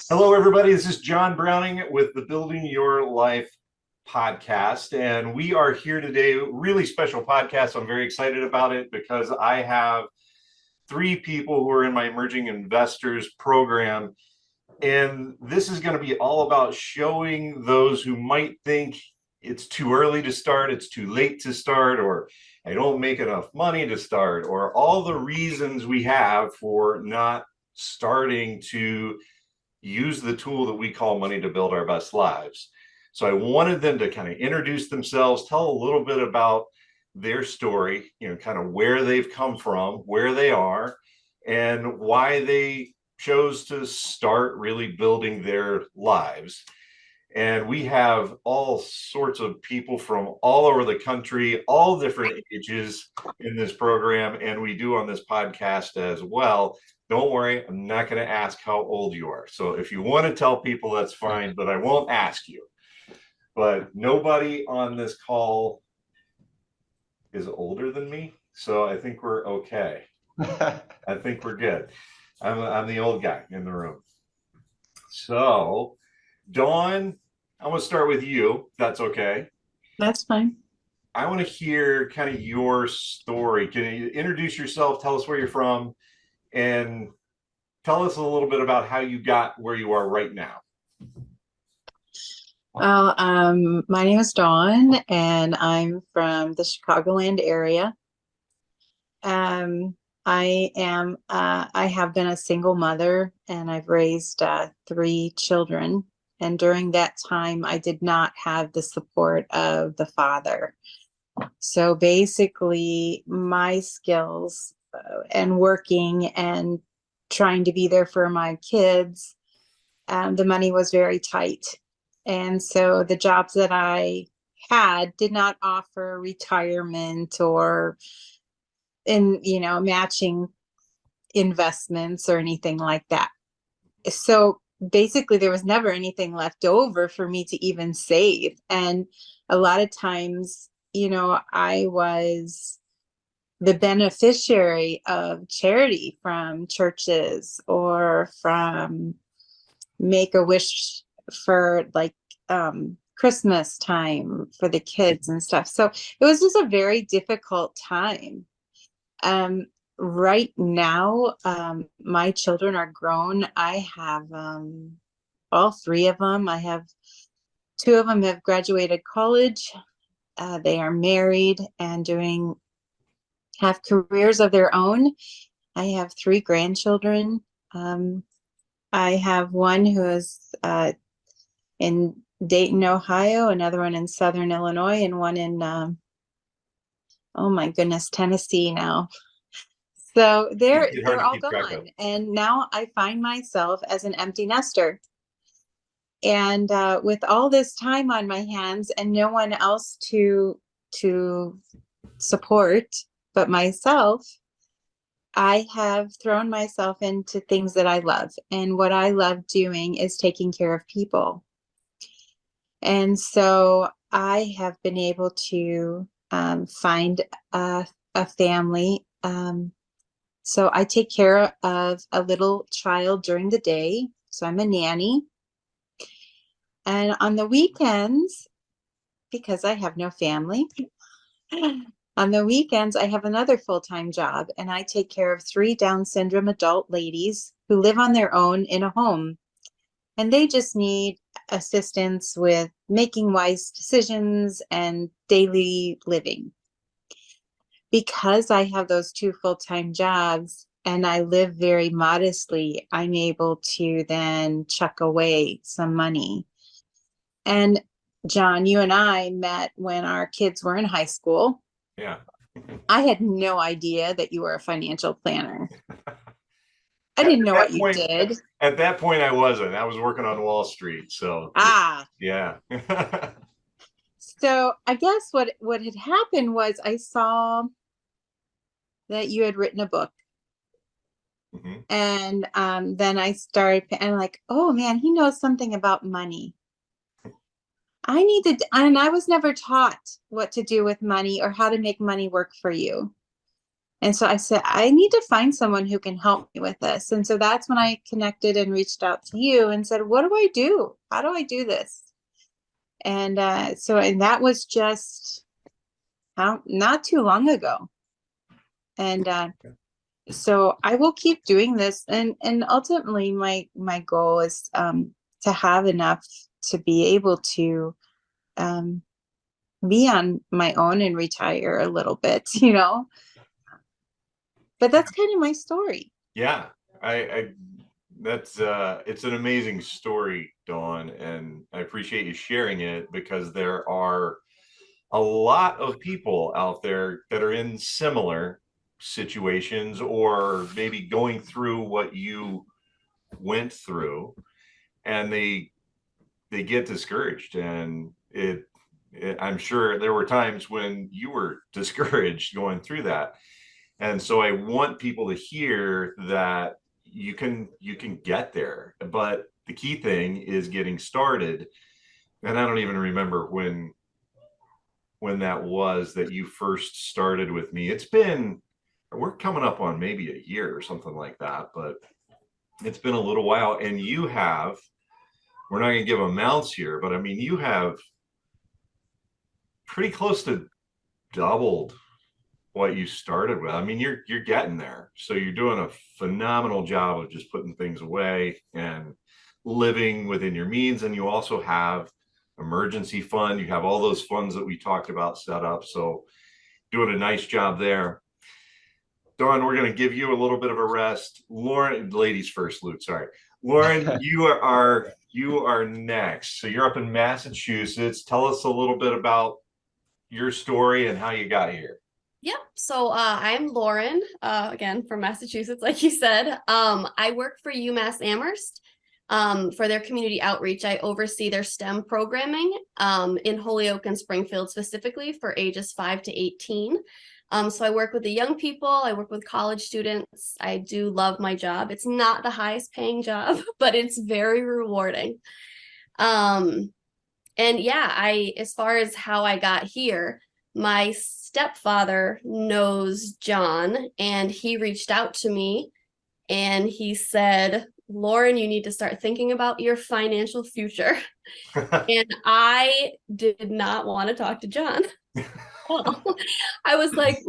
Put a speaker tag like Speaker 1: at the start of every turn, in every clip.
Speaker 1: Hello, everybody. This is John Browning with the Building Your Life podcast. And we are here today, really special podcast. I'm very excited about it because I have three people who are in my Emerging Investors program. And this is going to be all about showing those who might think it's too early to start, it's too late to start, or I don't make enough money to start, or all the reasons we have for not starting to use the tool that we call money to build our best lives. So I wanted them to kind of introduce themselves, tell a little bit about their story, kind of where they've come from, where they are, and why they chose to start really building their lives. And we have all sorts of people from all over the country, all different ages in this program, and we do on this podcast as well. Don't worry, I'm not going to ask how old you are. So if you want to tell people, that's fine, but I won't ask you. But nobody on this call is older than me, so I think we're okay. I think we're good. I'm the old guy in the room. So, Dawn, I'm going to start with you, if that's okay.
Speaker 2: That's fine.
Speaker 1: I want to hear kind of your story. Can you introduce yourself, tell us where you're from, and tell us a little bit about how you got where you are right now.
Speaker 2: Well, my name is Dawn, and I'm from the Chicagoland area. I have been a single mother, and I've raised three children. And during that time, I did not have the support of the father. So basically, my skills and working and trying to be there for my kids, the money was very tight. And so the jobs that I had did not offer retirement or matching investments or anything like that. So basically there was never anything left over for me to even save. And a lot of times, I was the beneficiary of charity from churches or from Make-A-Wish for Christmas time for the kids and stuff. So it was just a very difficult time. Right now, my children are grown. I have all three of them. I have two of them have graduated college. They are married and have careers of their own. I have three grandchildren. I have one who is in Dayton, Ohio, another one in Southern Illinois, and one in, oh my goodness, Tennessee now. So they're all gone. And now I find myself as an empty nester. And with all this time on my hands and no one else to support but myself, I have thrown myself into things that I love. And what I love doing is taking care of people. And so I have been able to find a family. So I take care of a little child during the day. So I'm a nanny. And on the weekends, because I have no family, on the weekends, I have another full-time job, and I take care of three Down syndrome adult ladies who live on their own in a home. And they just need assistance with making wise decisions and daily living. Because I have those two full-time jobs and I live very modestly, I'm able to then chuck away some money. And John, you and I met when our kids were in high school.
Speaker 1: Yeah.
Speaker 2: I had no idea that you were a financial planner. I didn't know what you did.
Speaker 1: At that point, I wasn't. I was working on Wall Street. So, yeah.
Speaker 2: So I guess what had happened was I saw that you had written a book.
Speaker 1: Mm-hmm.
Speaker 2: And then I started, and I'm like, oh man, he knows something about money. And I was never taught what to do with money or how to make money work for you. And so I said, I need to find someone who can help me with this. And so that's when I connected and reached out to you and said, what do I do? How do I do this? And and that was just not too long ago. And so I will keep doing this. And ultimately my goal is to have enough to be able to be on my own and retire a little bit, you know. But that's kind of my story.
Speaker 1: Yeah, I that's it's an amazing story, Dawn, and I appreciate you sharing it because there are a lot of people out there that are in similar situations or maybe going through what you went through, and they get discouraged, and I'm sure there were times when you were discouraged going through that. And so I want people to hear that you can get there, but the key thing is getting started. And I don't even remember when that was that you first started with me. We're coming up on maybe a year or something like that, but it's been a little while. And we're not going to give amounts here, but I mean, you have pretty close to doubled what you started with. I mean, you're getting there. So you're doing a phenomenal job of just putting things away and living within your means. And you also have emergency fund. You have all those funds that we talked about set up. So doing a nice job there. Dawn, we're going to give you a little bit of a rest. Lauren, ladies first, Luke, sorry. Lauren, you are next. So you're up in Massachusetts. Tell us a little bit about your story and how you got here.
Speaker 3: Yep. So I'm Lauren, again from Massachusetts, like you said. I work for UMass Amherst for their community outreach. I oversee their STEM programming in Holyoke and Springfield specifically for ages 5 to 18. So I work with the young people. I work with college students. I do love my job. It's not the highest paying job, but it's very rewarding. And yeah, as far as how I got here, my stepfather knows John, and he reached out to me and he said, Lauren, you need to start thinking about your financial future. And I did not want to talk to John. I was like,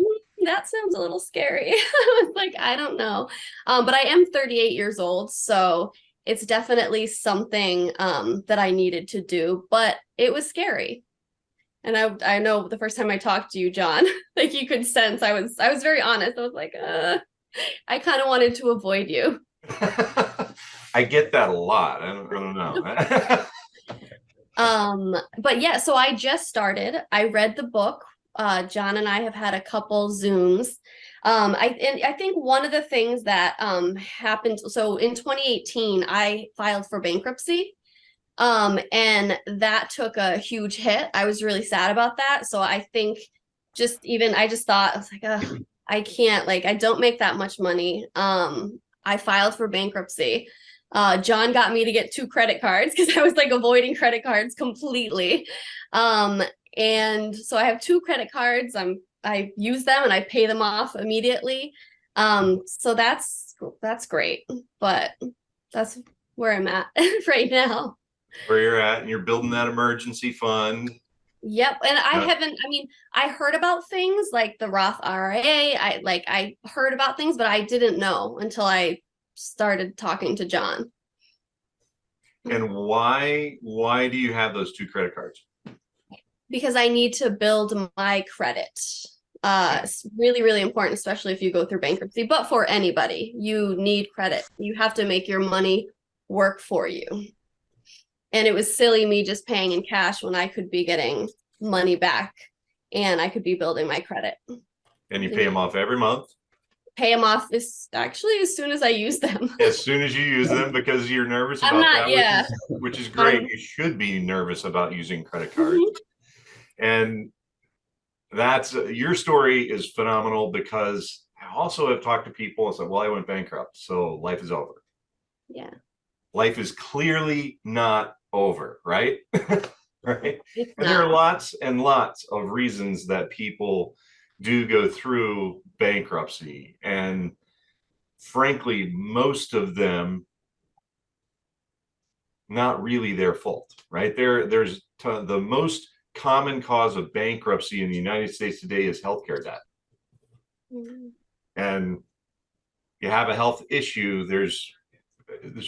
Speaker 3: that sounds a little scary. I was like, I don't know. But I am 38 years old, so it's definitely something that I needed to do, but it was scary. And I know the first time I talked to you, John, like you could sense I was very honest. I was like, I kind of wanted to avoid you.
Speaker 1: I get that a lot. I don't know.
Speaker 3: But yeah, so I just started. I read the book. John and I have had a couple Zooms. I think one of the things that happened, so in 2018, I filed for bankruptcy. And that took a huge hit. I was really sad about that. So I think I just thought, I was like, I can't, like, I don't make that much money. I filed for bankruptcy. John got me to get 2 credit cards because I was like avoiding credit cards completely. And so I have 2 credit cards. I use them and I pay them off immediately. So that's great, but that's where I'm at right now.
Speaker 1: Where you're at, and you're building that emergency fund.
Speaker 3: Yep. And I heard about things like the Roth IRA. I heard about things, but I didn't know until I started talking to John.
Speaker 1: And why do you have those 2 credit cards?
Speaker 3: Because I need to build my credit. It's really, really important, especially if you go through bankruptcy, but for anybody, you need credit. You have to make your money work for you. And it was silly me just paying in cash when I could be getting money back and I could be building my credit.
Speaker 1: And you pay them off every month?
Speaker 3: Pay them off as soon as I use them.
Speaker 1: As soon as you use them, because you're nervous about that, which is great. You should be nervous about using credit cards. And that's your story is phenomenal, because I also have talked to people and said, well, I went bankrupt, so life is over.
Speaker 3: Yeah.
Speaker 1: Life is clearly not over, right? Right. And there are lots and lots of reasons that people do go through bankruptcy, and frankly, most of them not really their fault, right? The most common cause of bankruptcy in the United States today is healthcare debt.
Speaker 3: Mm-hmm.
Speaker 1: And you have a health issue, there's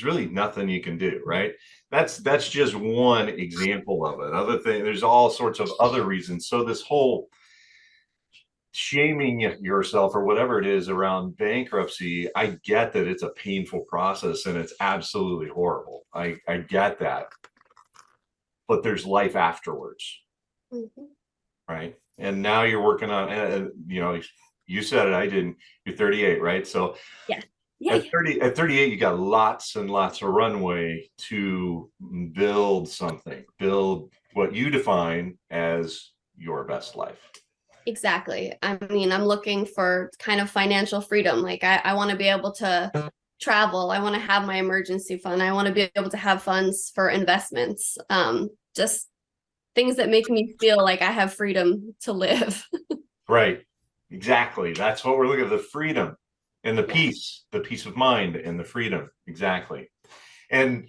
Speaker 1: really nothing you can do, right? That's just one example of it. Other thing, there's all sorts of other reasons. So this whole shaming yourself or whatever it is around bankruptcy, I get that it's a painful process and it's absolutely horrible. I get that. But there's life afterwards,
Speaker 3: Mm-hmm.
Speaker 1: right? And now you're working on, you said it, I didn't. You're 38, right? So
Speaker 3: Yeah. Yeah.
Speaker 1: at 38, you got lots and lots of runway to build something, build what you define as your best life.
Speaker 3: Exactly. I mean, I'm looking for kind of financial freedom. Like I want to be able to travel. I want to have my emergency fund. I want to be able to have funds for investments. Just things that make me feel like I have freedom to live.
Speaker 1: Right. Exactly. That's what we're looking at, the freedom and the
Speaker 3: Yeah.
Speaker 1: peace, the peace of mind and the freedom. Exactly. And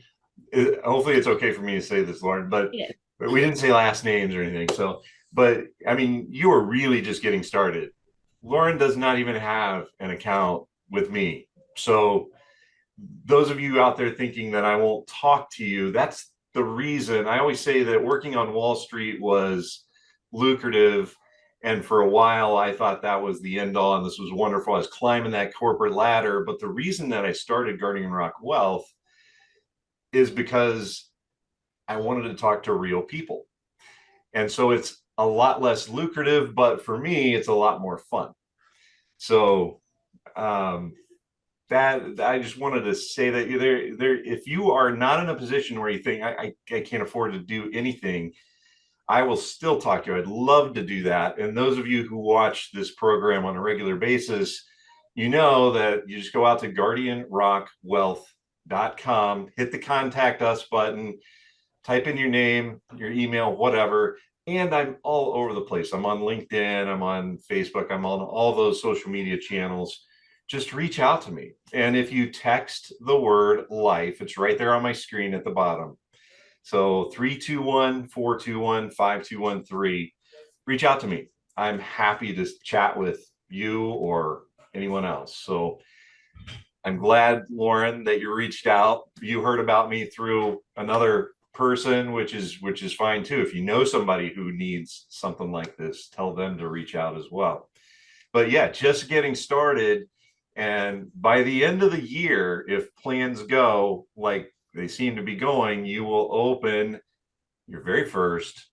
Speaker 1: hopefully it's okay for me to say this, Lauren, but
Speaker 3: Yeah.
Speaker 1: we didn't say last names or anything. So, but I mean, you are really just getting started. Lauren does not even have an account with me. So those of you out there thinking that I won't talk to you, that's the reason. I always say that working on Wall Street was lucrative. And for a while, I thought that was the end all, and this was wonderful. I was climbing that corporate ladder. But the reason that I started Guardian Rock Wealth is because I wanted to talk to real people. And so it's a lot less lucrative, but for me, it's a lot more fun. So that I just wanted to say that if you are not in a position where you think I can't afford to do anything, I will still talk to you. I'd love to do that. And those of you who watch this program on a regular basis, you know that you just go out to guardianrockwealth.com, hit the contact us button, type in your name, your email, whatever. And I'm all over the place. I'm on LinkedIn, I'm on Facebook, I'm on all those social media channels. Just reach out to me. And if you text the word life, it's right there on my screen at the bottom. So 321-421-5213. Reach out to me. I'm happy to chat with you or anyone else. So I'm glad, Lauren, that you reached out. You heard about me through another person, which is fine too. If you know somebody who needs something like this, tell them to reach out as well. But yeah, just getting started. And by the end of the year, if plans go like they seem to be going, you will open your very first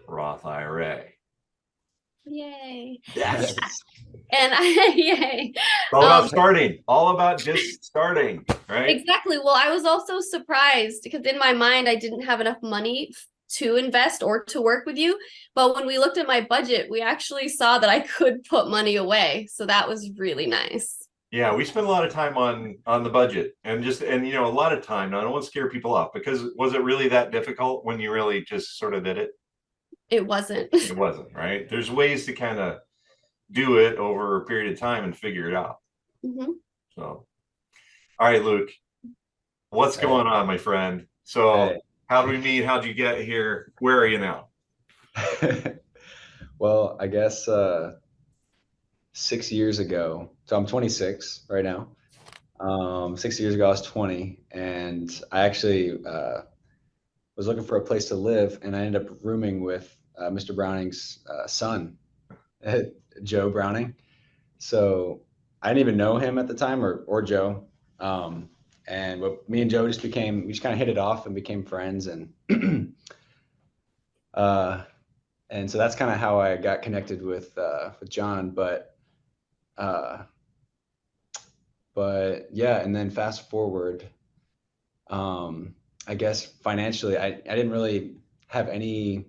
Speaker 1: Roth IRA.
Speaker 3: Yay.
Speaker 1: Yes.
Speaker 3: And yay.
Speaker 1: All about starting, all about just starting, right?
Speaker 3: Exactly. Well, I was also surprised because in my mind, I didn't have enough money to invest or to work with you. But when we looked at my budget, we actually saw that I could put money away. So that was really nice.
Speaker 1: Yeah, we spent a lot of time on the budget and a lot of time. Now, I don't want to scare people off, because was it really that difficult when you really just sort of did it?
Speaker 3: It wasn't.
Speaker 1: It wasn't, right? There's ways to kind of do it over a period of time and figure it out.
Speaker 3: Mm-hmm.
Speaker 1: So, all right, Luke, what's going on, my friend? So how do we meet? How'd you get here? Where are you now?
Speaker 4: Well, I guess 6 years ago, so I'm 26 right now. 6 years ago, I was 20, and I actually was looking for a place to live, and I ended up rooming with Mr. Browning's son, Joe Browning. So I didn't even know him at the time, or Joe. And me and Joe we just kind of hit it off and became friends, and and so that's kind of how I got connected with John. But yeah, and then fast forward, I guess financially, I didn't really have any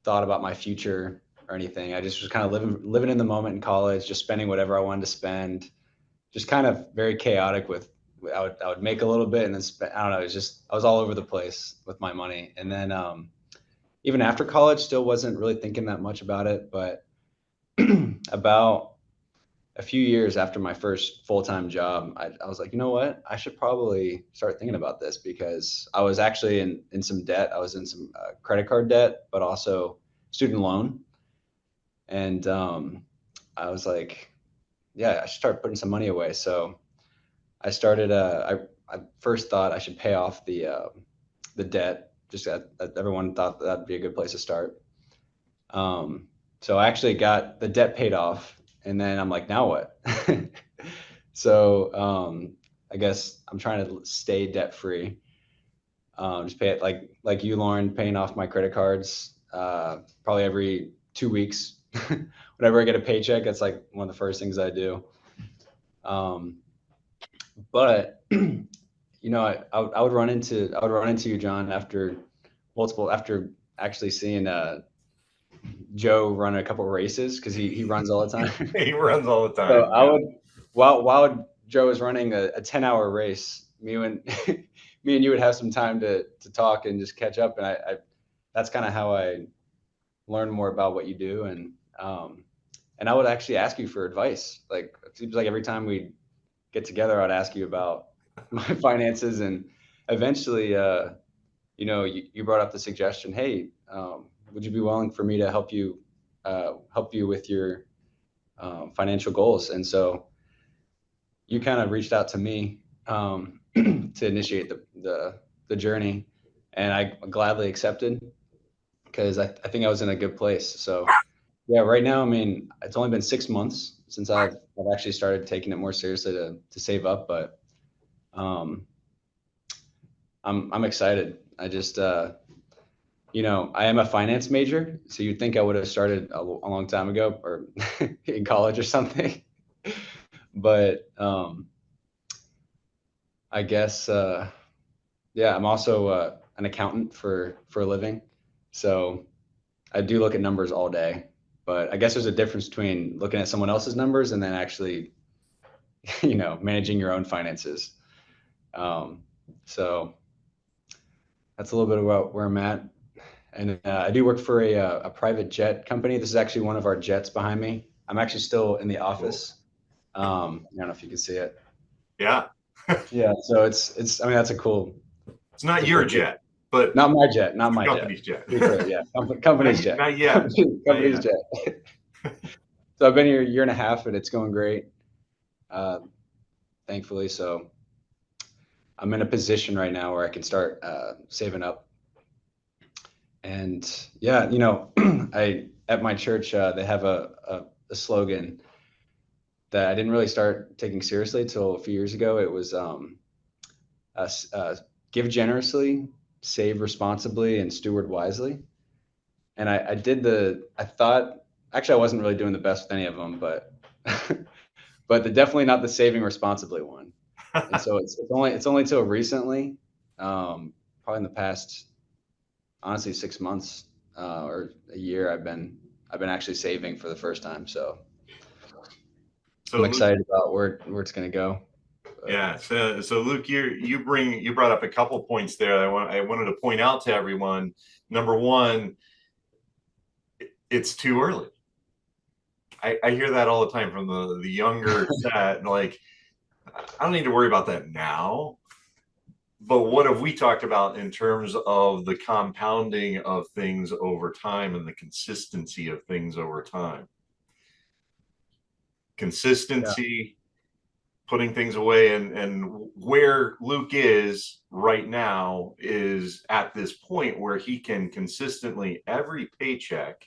Speaker 4: thought about my future or anything. I just was kind of living in the moment in college, just spending whatever I wanted to spend, just kind of very chaotic I would make a little bit and then spend, I don't know, I was all over the place with my money. And then even after college, still wasn't really thinking that much about it. But about a few years after my first full-time job, I was like, you know what? I should probably start thinking about this, because I was actually in some debt. I was in some credit card debt, but also student loan. And I was like, yeah, I should start putting some money away. So I started, I first thought I should pay off the debt. Just that everyone thought that'd be a good place to start. So I actually got the debt paid off, and then I'm like, now what? So I guess I'm trying to stay debt free. Just pay it like you, Lauren, paying off my credit cards probably every 2 weeks. Whenever I get a paycheck, that's like one of the first things I do. But I would run into you, John, after actually seeing Joe run a couple races, because he runs all the time.
Speaker 1: He runs all the time.
Speaker 4: So I would, while Joe was running a 10-hour race, me and me and you would have some time to talk and just catch up. And I that's kind of how I learn more about what you do. And I would actually ask you for advice. Like, it seems like every time we get together, I'd ask you about my finances. And eventually, you brought up the suggestion, hey, would you be willing for me to help you with your financial goals? And so you kind of reached out to me to initiate the journey, and I gladly accepted, because I think I was in a good place. So yeah, right now, I mean, it's only been 6 months since I've actually started taking it more seriously to save up, but I'm excited. I just I am a finance major, so you'd think I would have started a long time ago, or in college or something. But I guess yeah, I'm also an accountant for a living, so I do look at numbers all day. But I guess there's a difference between looking at someone else's numbers and then actually, managing your own finances. So that's a little bit about where I'm at. And I do work for a private jet company. This is actually one of our jets behind me. I'm actually still in the office. I don't know if you can see it.
Speaker 1: Yeah.
Speaker 4: Yeah. So I mean, that's a cool.
Speaker 1: It's not your jet, but
Speaker 4: Not my jet. Not
Speaker 1: the
Speaker 4: my jet.
Speaker 1: company's jet.
Speaker 4: Yeah. Company's jet.
Speaker 1: Not yet.
Speaker 4: Company's jet. So I've been here a year and a half, and it's going great. Thankfully. So I'm in a position right now where I can start saving up. And yeah, at my church, they have a slogan that I didn't really start taking seriously till a few years ago. It was give generously, save responsibly, and steward wisely. And I thought, actually, I wasn't really doing the best with any of them, but definitely not the saving responsibly one. And so it's only till recently, probably in the past, honestly, 6 months or a year, I've been actually saving for the first time. So I'm excited about where it's going to go.
Speaker 1: Yeah. So Luke, you brought up a couple points there. I wanted to point out to everyone. Number one, it's too early. I hear that all the time from the younger set. Like, I don't need to worry about that now. But what have we talked about in terms of the compounding of things over time and the consistency of things over time? Consistency, putting things away, and where Luke is right now is at this point where he can consistently, every paycheck,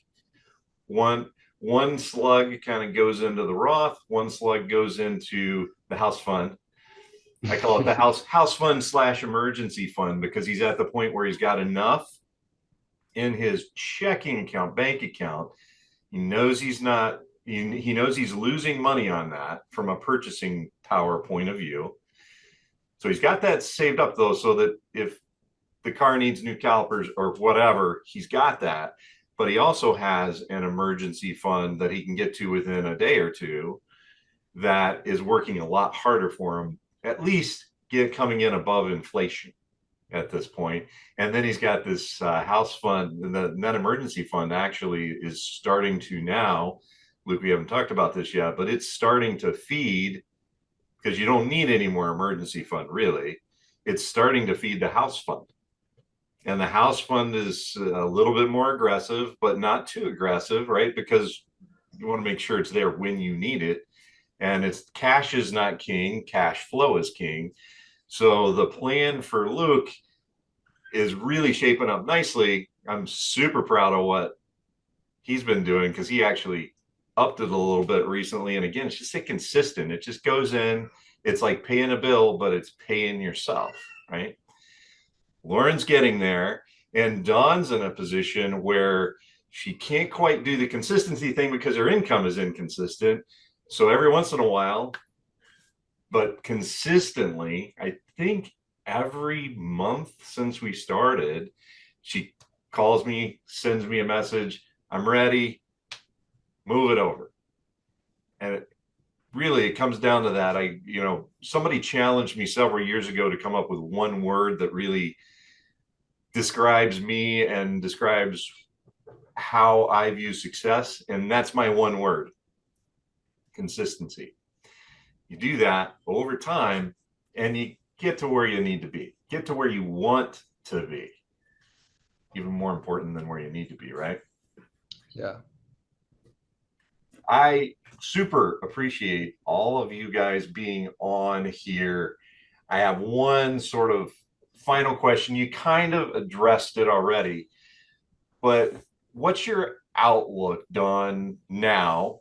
Speaker 1: one slug kind of goes into the Roth, one slug goes into the house fund. I call it the house fund / emergency fund, because he's at the point where he's got enough in his checking account, bank account. He knows he knows he's losing money on that from a purchasing power point of view. So he's got that saved up, though, so that if the car needs new calipers or whatever, he's got that. But he also has an emergency fund that he can get to within a day or two that is working a lot harder for him, at least coming in above inflation at this point. And then he's got this house fund, and that emergency fund actually is starting to now Luke, we haven't talked about this yet, but it's starting to feed, because you don't need any more emergency fund, really. It's starting to feed the house fund. And the house fund is a little bit more aggressive, but not too aggressive, right? Because you want to make sure it's there when you need it. And it's cash is not king, cash flow is king. So the plan for Luke is really shaping up nicely. I'm super proud of what he's been doing, because he actually upped it a little bit recently. And again, it's just consistent. It just goes in. It's like paying a bill, but it's paying yourself, right? Lauren's getting there, and Dawn's in a position where she can't quite do the consistency thing because her income is inconsistent. So every once in a while, but consistently, I think every month since we started, she calls me, sends me a message, I'm ready, move it over. And it comes down to that. Somebody challenged me several years ago to come up with one word that really describes me and describes how I view success. And that's my one word: consistency. You do that over time and you get to where you need to be, get to where you want to be. Even more important than where you need to be, right?
Speaker 4: Yeah.
Speaker 1: I super appreciate all of you guys being on here. I have one sort of final question. You kind of addressed it already, but what's your outlook, Dawn, now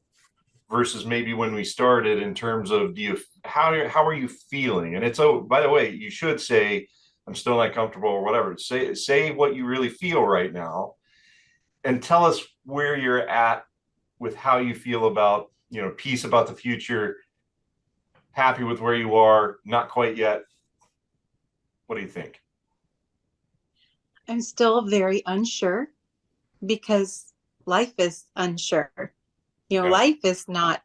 Speaker 1: versus maybe when we started, in terms of how are you feeling? And it's, oh, by the way, you should say I'm still not comfortable or whatever. Say what you really feel right now, and tell us where you're at with how you feel about, peace about the future, happy with where you are, not quite yet. What do you think?
Speaker 2: I'm still very unsure because life is unsure.
Speaker 1: Yeah.
Speaker 2: Life is not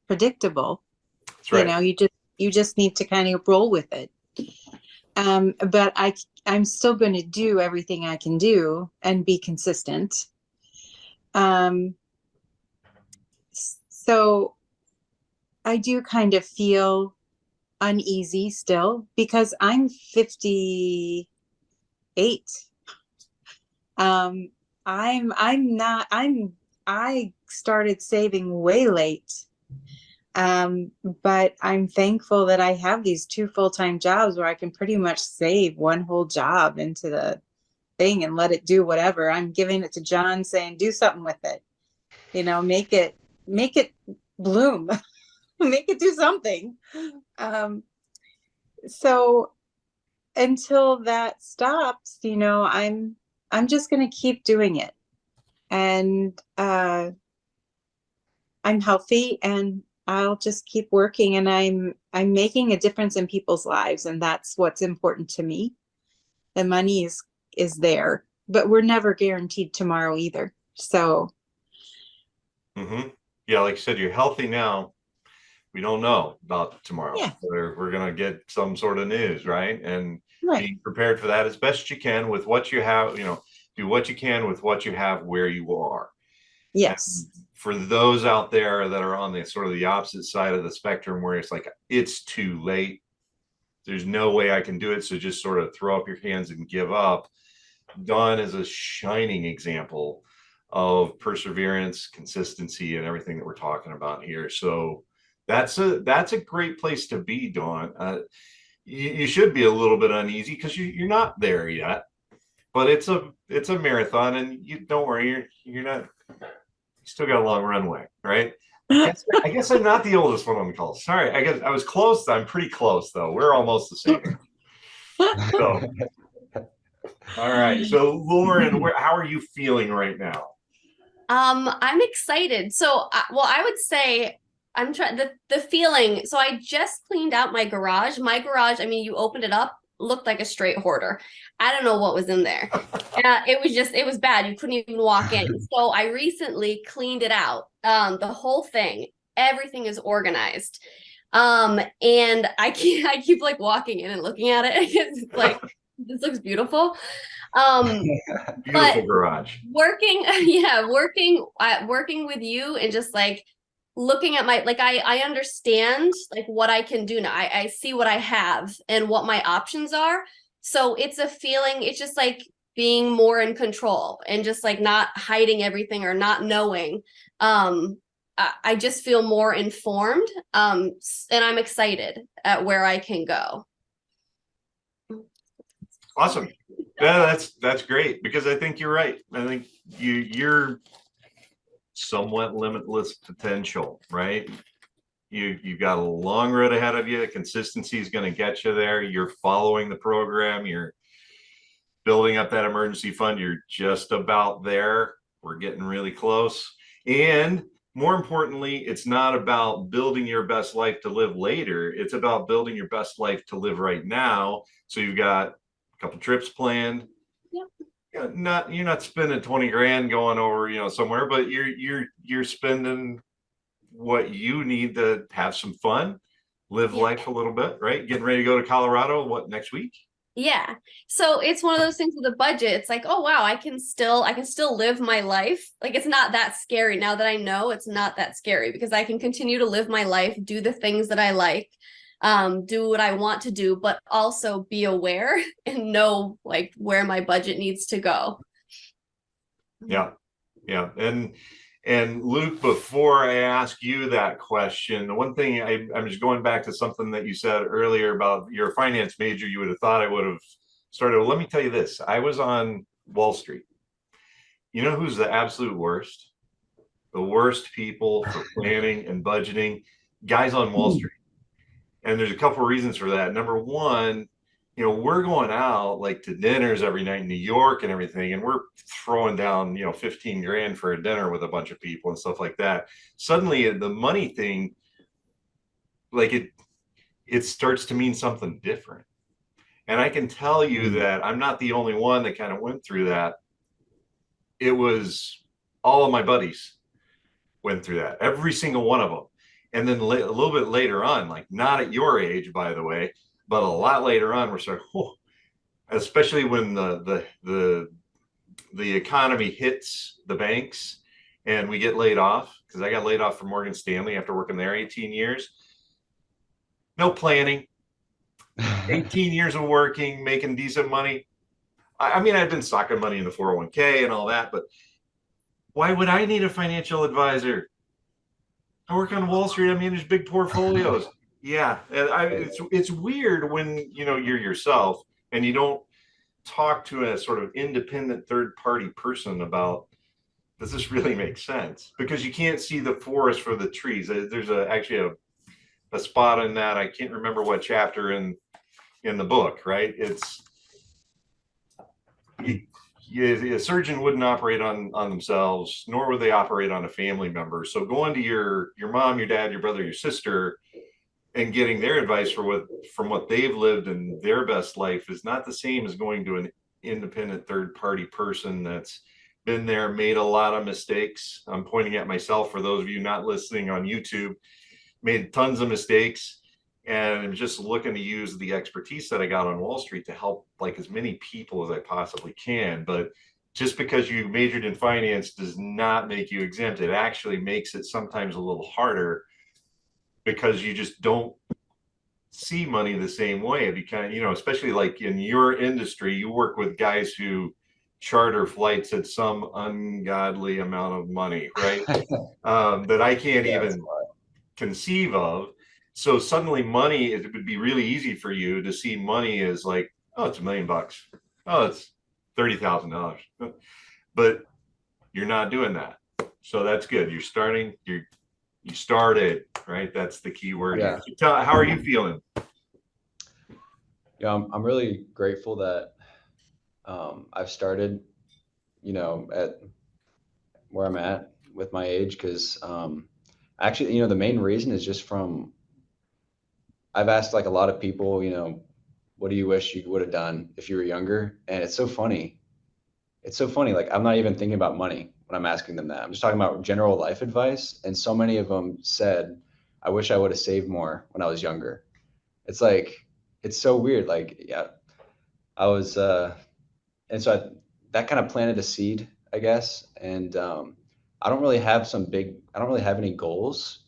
Speaker 2: predictable.
Speaker 1: That's right.
Speaker 2: You just need to kind of roll with it. But I'm still going to do everything I can do and be consistent. So I do kind of feel uneasy still because I'm 58. I started saving way late. But I'm thankful that I have these 2 full-time jobs where I can pretty much save one whole job into the thing and let it do whatever. I'm giving it to John, saying, do something with it, make it bloom, make it do something. So until that stops, I'm just going to keep doing it. And, I'm healthy and I'll just keep working, and I'm making a difference in people's lives, and that's what's important to me. The money is there, but we're never guaranteed tomorrow either. So
Speaker 1: yeah, like you said, you're healthy now. We don't know about tomorrow.
Speaker 2: Yeah.
Speaker 1: We're gonna get some sort of news, right? And
Speaker 2: right.
Speaker 1: being prepared for that as best you can with what you have. Do what you can with what you have where you are.
Speaker 2: Yes.
Speaker 1: And for those out there that are on the sort of the opposite side of the spectrum, where it's like, it's too late, there's no way I can do it, so just sort of throw up your hands and give up. Dawn is a shining example of perseverance, consistency, and everything that we're talking about here. So that's a great place to be, Dawn. You should be a little bit uneasy because you're not there yet, but it's a marathon, and you don't worry, you're not. You still got a long runway, right? I guess I'm not the oldest one on the call. Sorry, I guess I was close. I'm pretty close though. We're almost the same. So, all right. So, Lauren, how are you feeling right now?
Speaker 3: I'm excited. So, I would say I'm trying the feeling. So I just cleaned out my garage. My garage, I mean, you opened it up, looked like a straight hoarder. I don't know what was in there. It was bad. You couldn't even walk in. So I recently cleaned it out. The whole thing, everything is organized. And I keep like walking in and looking at it. It's like, This looks beautiful. Um,
Speaker 1: Beautiful
Speaker 3: but
Speaker 1: garage.
Speaker 3: working, yeah, working with you and just like looking at my, like, I understand like what I can do now. I see what I have and what my options are. So it's a feeling, it's just like being more in control and just like not hiding everything or not knowing. I just feel more informed. And I'm excited at where I can go.
Speaker 1: Awesome. Yeah, that's great, because I think you're right. I think you're somewhat limitless potential, right? You got a long road ahead of you. Consistency is going to get you there. You're following the program. You're building up that emergency fund. You're just about there. We're getting really close. And more importantly, it's not about building your best life to live later. It's about building your best life to live right now. So you've got a couple trips planned.
Speaker 3: Yep.
Speaker 1: You're not spending 20 grand going over, somewhere, but you're spending what you need to have some fun, live
Speaker 3: Yeah.
Speaker 1: life a little bit, right? Getting ready to go to Colorado, what, next week?
Speaker 3: Yeah. So it's one of those things with a budget. It's like, oh wow, I can still live my life. Like it's not that scary now that I know it's not that scary because I can continue to live my life, do the things that I like, do what I want to do, but also be aware and know like where my budget needs to go.
Speaker 1: Yeah. Yeah. And Luke, before I ask you that question, the one thing I'm just going back to something that you said earlier about your finance major, you would have thought I would have started. Well, let me tell you this. I was on Wall Street. You know who's the absolute worst? The worst people for planning and budgeting? Guys on Wall Street. And there's a couple of reasons for that. Number one, we're going out like to dinners every night in New York and everything, and we're throwing down, 15 grand for a dinner with a bunch of people and stuff like that. Suddenly the money thing, like it starts to mean something different. And I can tell you that I'm not the only one that kind of went through that. It was all of my buddies went through that, every single one of them. And then a little bit later on, like not at your age, by the way, but a lot later on, we're starting, especially when the economy hits the banks and we get laid off, because I got laid off from Morgan Stanley after working there 18 years. No planning, 18 years of working, making decent money. I mean, I've been stocking money in the 401k and all that, but why would I need a financial advisor? I work on Wall Street. I manage big portfolios. Yeah, it's weird when you're yourself and you don't talk to a sort of independent third party person about, does this really make sense? Because you can't see the forest for the trees. There's actually a spot in that, I can't remember what chapter in the book, right? A surgeon wouldn't operate on themselves, nor would they operate on a family member. So going to your mom, your dad, your brother, your sister, and getting their advice from what they've lived in their best life is not the same as going to an independent third party person that's been there, made a lot of mistakes. I'm pointing at myself for those of you not listening on YouTube, made tons of mistakes. And I'm just looking to use the expertise that I got on Wall Street to help like as many people as I possibly can. But just because you majored in finance does not make you exempt. It actually makes it sometimes a little harder because you just don't see money the same way. If you kind of, especially like in your industry, you work with guys who charter flights at some ungodly amount of money, right? That I can't even conceive of. So suddenly money, it would be really easy for you to see money as like, oh, it's $1 million. Oh, it's $30,000. But you're not doing that. So that's good. You started, right? That's the key word.
Speaker 4: Yeah.
Speaker 1: So how are you feeling?
Speaker 4: Yeah, I'm really grateful that I've started, at where I'm at with my age, because actually, the main reason is just from, I've asked like a lot of people, what do you wish you would have done if you were younger? And it's so funny. It's so funny. Like I'm not even thinking about money when I'm asking them that. I'm just talking about general life advice. And so many of them said, I wish I would have saved more when I was younger. It's like, it's so weird. Like, yeah, I was, and so that kind of planted a seed, I guess. And I don't really have I don't really have any goals.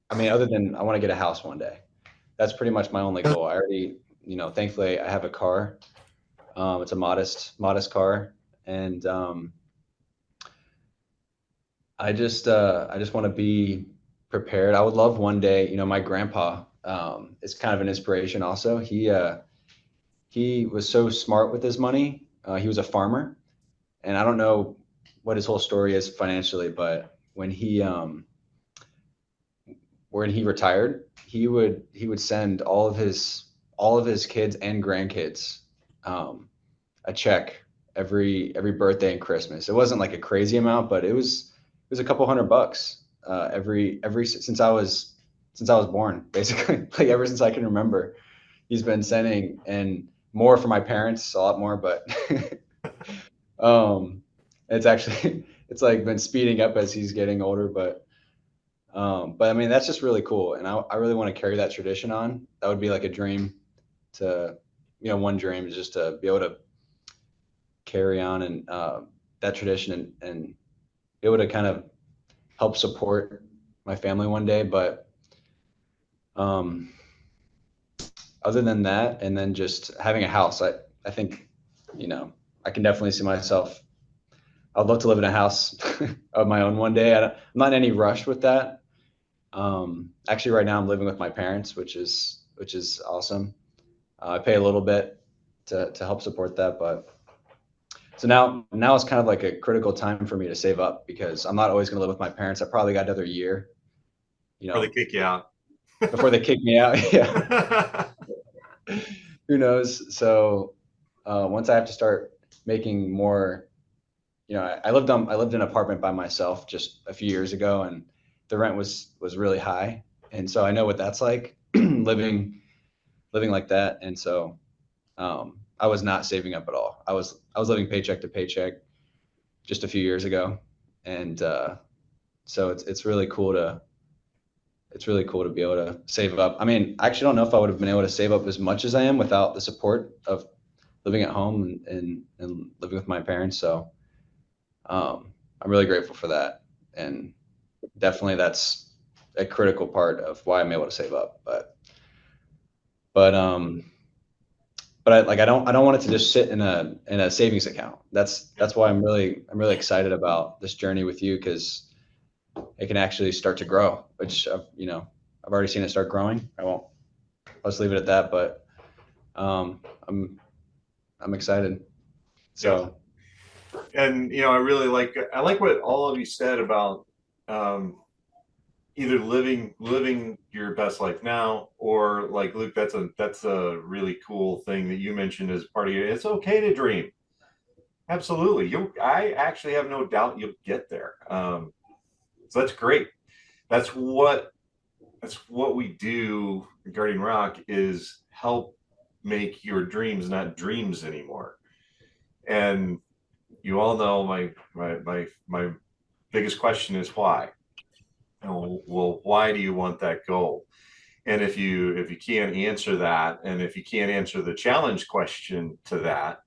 Speaker 4: I mean, other than I want to get a house one day. That's pretty much my only goal. I already, thankfully I have a car. It's a modest car. And I just want to be prepared. I would love one day, my grandpa is kind of an inspiration also. He was so smart with his money. He was a farmer, and I don't know what his whole story is financially, but when he retired, he would send all of his kids and grandkids a check every birthday and Christmas. It wasn't like a crazy amount, but it was a couple $100 every since I was born, basically. Like ever since I can remember, he's been sending, and more for my parents, a lot more, but um it's actually it's like been speeding up as he's getting older, but I mean that's just really cool, and I really want to carry that tradition on. That would be like a dream to, one dream is just to be able to carry on and that tradition, and be able to kind of help support my family one day. But um, other than that, and then just having a house, I think, I can definitely see myself. I'd love to live in a house of my own one day. I'm not in any rush with that. Actually, right now I'm living with my parents, which is awesome. I pay a little bit to help support that, but so now it's kind of like a critical time for me to save up, because I'm not always going to live with my parents. I probably got another year,
Speaker 1: Or they kick you out.
Speaker 4: before they kick me out. Yeah, who knows? So once I have to start making more, I lived in an apartment by myself just a few years ago, and the rent was really high, and so I know what that's like living like that. And so I was not saving up at all. I was living paycheck to paycheck just a few years ago, and so it's really cool to be able to save up. I mean, I actually don't know if I would have been able to save up as much as I am without the support of living at home and living with my parents. So I'm really grateful for that, and definitely that's a critical part of why I'm able to save up. But I don't want it to just sit in a savings account. That's why I'm really excited about this journey with you, because it can actually start to grow, which I've already seen it start growing. I'll just leave it at that, but I'm excited. So
Speaker 1: And I like what all of you said about um, either living your best life now, or like Luke, that's a really cool thing that you mentioned as part of it's okay to dream. Absolutely. I actually have no doubt you'll get there. So that's great. That's what we do regarding Rock, is help make your dreams not dreams anymore. And you all know my biggest question is why. Well, why do you want that goal? And if you can't answer that, and if you can't answer the challenge question to that,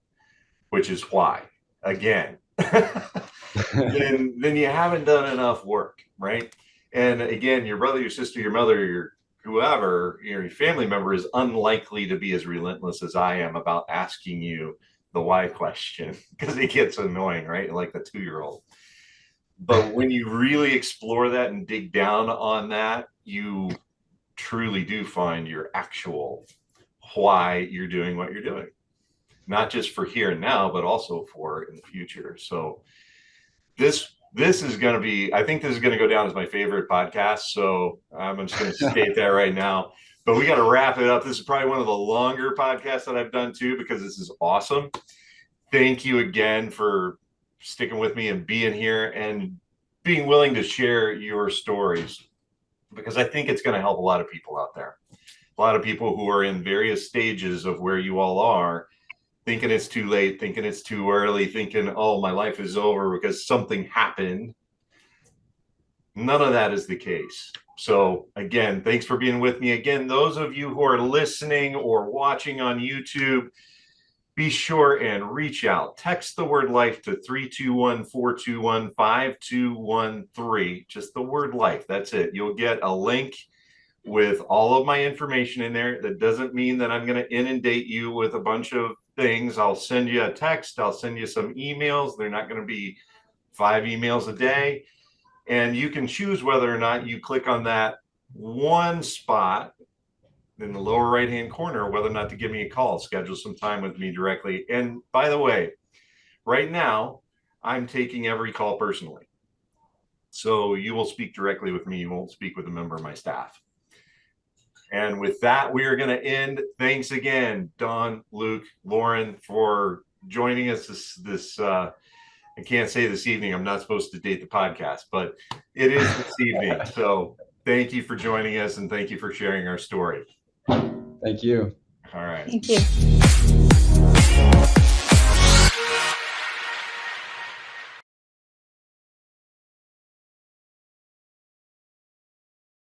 Speaker 1: which is why, again, then you haven't done enough work, right? And again, your brother, your sister, your mother, your whoever, your family member is unlikely to be as relentless as I am about asking you the why question, because it gets annoying, right? Like the 2-year-old. But when you really explore that and dig down on that, you truly do find your actual why you're doing what you're doing, not just for here and now, but also for in the future. So this is going to be, I think this is going to go down as my favorite podcast. So I'm just going to state that right now. But we got to wrap it up. This is probably one of the longer podcasts that I've done too, because this is awesome. Thank you again for sticking with me and being here and being willing to share your stories, because I think it's going to help a lot of people out there. A lot of people who are in various stages of where you all are, thinking it's too late, thinking it's too early, thinking, oh, my life is over because something happened. None of that is the case. So again, thanks for being with me. Again, those of you who are listening or watching on YouTube, be sure and reach out. Text the word life to 321-421-5213. Just the word life. That's it. You'll get a link with all of my information in there. That doesn't mean that I'm going to inundate you with a bunch of things. I'll send you a text. I'll send you some emails. They're not going to be 5 emails a day. And you can choose whether or not you click on that one spot in the lower right-hand corner, whether or not to give me a call, schedule some time with me directly. And by the way, right now, I'm taking every call personally. So you will speak directly with me. You won't speak with a member of my staff. And with that, we are going to end. Thanks again, Don, Luke, Lauren, for joining us this I can't say this evening. I'm not supposed to date the podcast, but it is this evening. So thank you for joining us, and thank you for sharing our story.
Speaker 4: Thank you.
Speaker 1: All right.
Speaker 2: Thank you.